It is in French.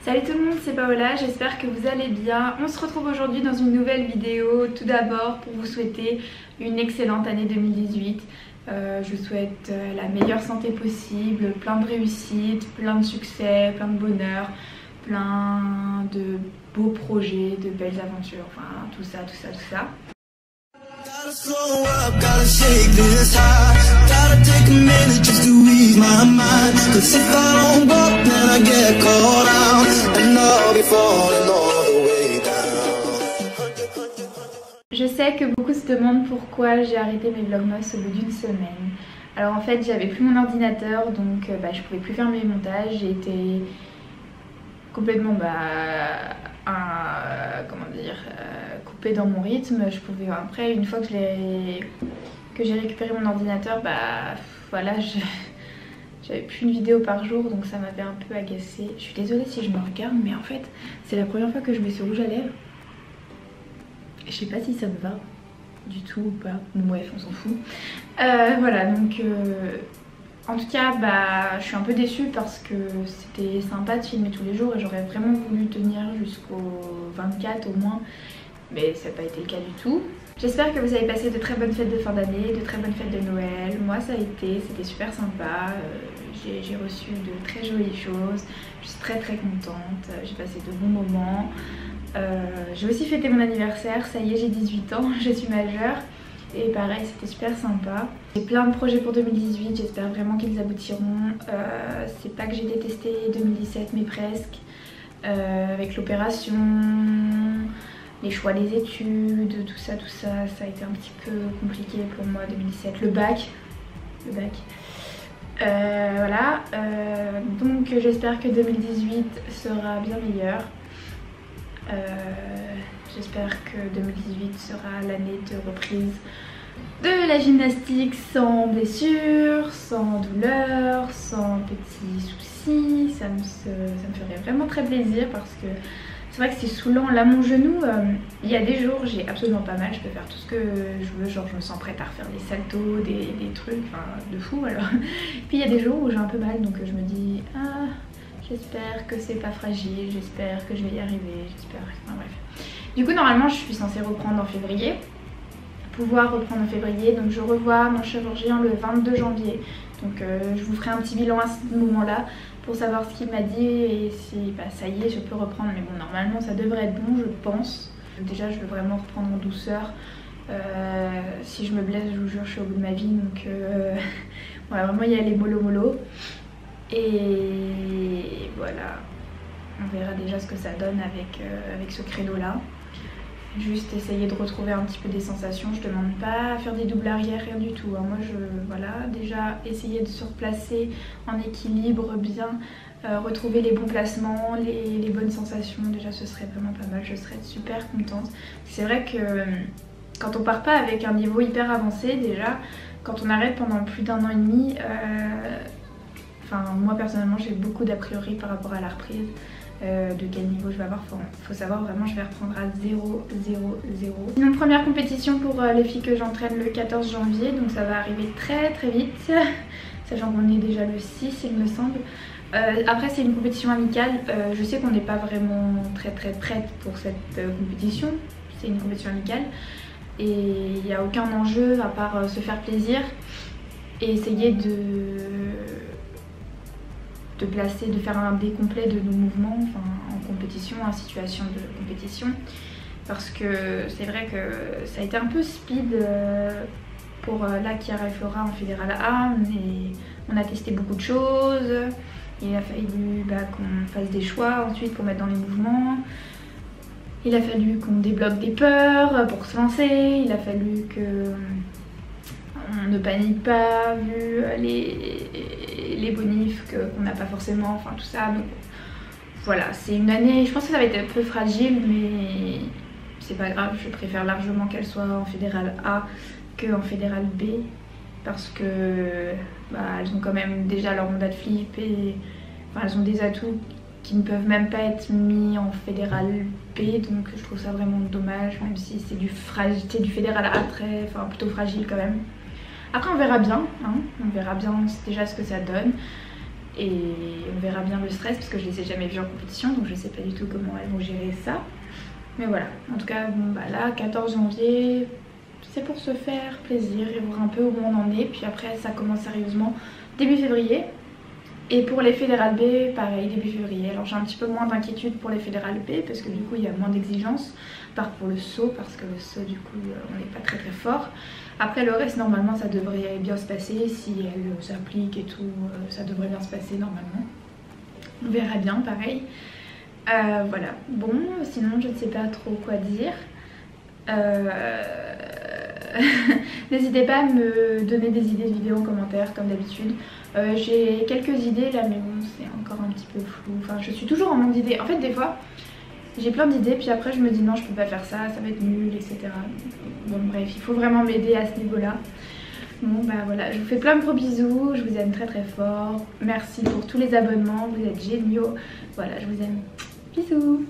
Salut tout le monde, c'est Paola, j'espère que vous allez bien. On se retrouve aujourd'hui dans une nouvelle vidéo. Tout d'abord pour vous souhaiter une excellente année 2018. Je vous souhaite la meilleure santé possible, plein de réussite, plein de succès, plein de bonheur, plein de beaux projets, de belles aventures, enfin tout ça. Slow up, gotta shake this high. Gotta take a minute just to ease my mind. 'Cause if I don't go, then I get caught out, and I'll be falling all the way down. Je sais que beaucoup se demandent pourquoi j'ai arrêté mes vlogmas au bout d'une semaine. Alors en fait j'avais plus mon ordinateur, donc je pouvais plus faire mes montages. J'ai été complètement coupée dans mon rythme. Je pouvais après, une fois que j'ai récupéré mon ordinateur, voilà, j'avais plus une vidéo par jour, donc ça m'avait un peu agacée. Je suis désolée si je me regarde, mais en fait c'est la première fois que je mets ce rouge à lèvres. Je sais pas si ça me va du tout ou pas. Bon bref, on s'en fout. Voilà, donc en tout cas je suis un peu déçue parce que c'était sympa de filmer tous les jours et j'aurais vraiment voulu tenir jusqu'au 24 au moins, mais ça n'a pas été le cas du tout. J'espère que vous avez passé de très bonnes fêtes de fin d'année, de très bonnes fêtes de Noël. Moi ça a été, c'était super sympa. J'ai reçu de très jolies choses, je suis très contente, j'ai passé de bons moments. J'ai aussi fêté mon anniversaire, ça y est, j'ai 18 ans, je suis majeure. Et pareil, c'était super sympa. J'ai plein de projets pour 2018, j'espère vraiment qu'ils aboutiront. C'est pas que j'ai détesté 2017, mais presque. Avec l'opération, les choix des études, tout ça, ça a été un petit peu compliqué pour moi 2017. Le bac. Voilà, donc j'espère que 2018 sera bien meilleur. J'espère que 2018 sera l'année de reprise de la gymnastique sans blessure, sans douleur, sans petits soucis. Ça me ferait vraiment très plaisir parce que c'est vrai que c'est saoulant. Là mon genou, il y a des jours j'ai absolument pas mal, je peux faire tout ce que je veux, genre je me sens prête à refaire des saltos, des trucs, enfin de fou alors. Puis il y a des jours où j'ai un peu mal, donc je me dis j'espère que c'est pas fragile, j'espère que je vais y arriver, j'espère, enfin bref. Du coup normalement je suis censée reprendre en février, donc je revois mon chirurgien le 22 janvier. Donc je vous ferai un petit bilan à ce moment-là pour savoir ce qu'il m'a dit et si ça y est je peux reprendre. Mais bon normalement ça devrait être bon je pense. Déjà je veux vraiment reprendre en douceur. Si je me blesse je vous jure je suis au bout de ma vie, donc on va vraiment y aller mollo. Et voilà, on verra déjà ce que ça donne avec ce créneau là. Juste essayer de retrouver un petit peu des sensations. Je demande pas à faire des doubles arrière, rien du tout. Moi voilà, déjà essayer de se replacer en équilibre bien, retrouver les bons placements, les bonnes sensations. Déjà ce serait vraiment pas mal, je serais super contente. C'est vrai que quand on part pas avec un niveau hyper avancé, déjà quand on arrête pendant plus d'1 an et demi, moi personnellement j'ai beaucoup d'a priori par rapport à la reprise, de quel niveau je vais avoir. Faut savoir vraiment je vais reprendre à 0. Sinon première compétition pour les filles que j'entraîne le 14 janvier, donc ça va arriver très vite, sachant qu'on est déjà le 6 il me semble. Après c'est une compétition amicale, je sais qu'on n'est pas vraiment très prête pour cette compétition, c'est une compétition amicale et il n'y a aucun enjeu à part se faire plaisir et essayer de placer, de faire un décomplet de nos mouvements en compétition, en situation de compétition, parce que c'est vrai que ça a été un peu speed pour la Chiara et Flora en fédéral A, mais on a testé beaucoup de choses, il a fallu qu'on fasse des choix ensuite pour mettre dans les mouvements, il a fallu qu'on débloque des peurs pour se lancer, il a fallu que on ne panique pas vu les bonifs qu'on n'a pas forcément, enfin tout ça. Donc voilà, c'est une année, je pense que ça va être un peu fragile, mais c'est pas grave, je préfère largement qu'elle soit en fédéral A que en fédéral B, parce que elles ont quand même déjà leur mandat de flip et elles ont des atouts qui ne peuvent même pas être mis en fédéral B, donc je trouve ça vraiment dommage, même si c'est du fédéral A plutôt fragile quand même. Après on verra bien, on verra bien déjà ce que ça donne. Et on verra bien le stress parce que je les ai jamais vus en compétition, donc je sais pas du tout comment elles vont gérer ça. Mais voilà, en tout cas bon, bah là 14 janvier c'est pour se faire plaisir et voir un peu où on en est. Puis après ça commence sérieusement début février. Et pour les fédérales B, pareil, début février. Alors j'ai un petit peu moins d'inquiétude pour les fédérales B parce que du coup il y a moins d'exigences, part pour le saut parce que le saut du coup on n'est pas très fort. Après le reste normalement ça devrait bien se passer, si elle s'applique et tout, ça devrait bien se passer normalement. On verra bien pareil. Voilà, bon sinon je ne sais pas trop quoi dire. N'hésitez pas à me donner des idées de vidéos en commentaire comme d'habitude. J'ai quelques idées là mais bon c'est encore un petit peu flou, enfin je suis toujours en manque d'idées. En fait des fois j'ai plein d'idées puis après je me dis non je peux pas faire ça, ça va être nul etc. Bon bref il faut vraiment m'aider à ce niveau là. Bon bah voilà, je vous fais plein de gros bisous, je vous aime très fort. Merci pour tous les abonnements, vous êtes géniaux. Voilà je vous aime, bisous.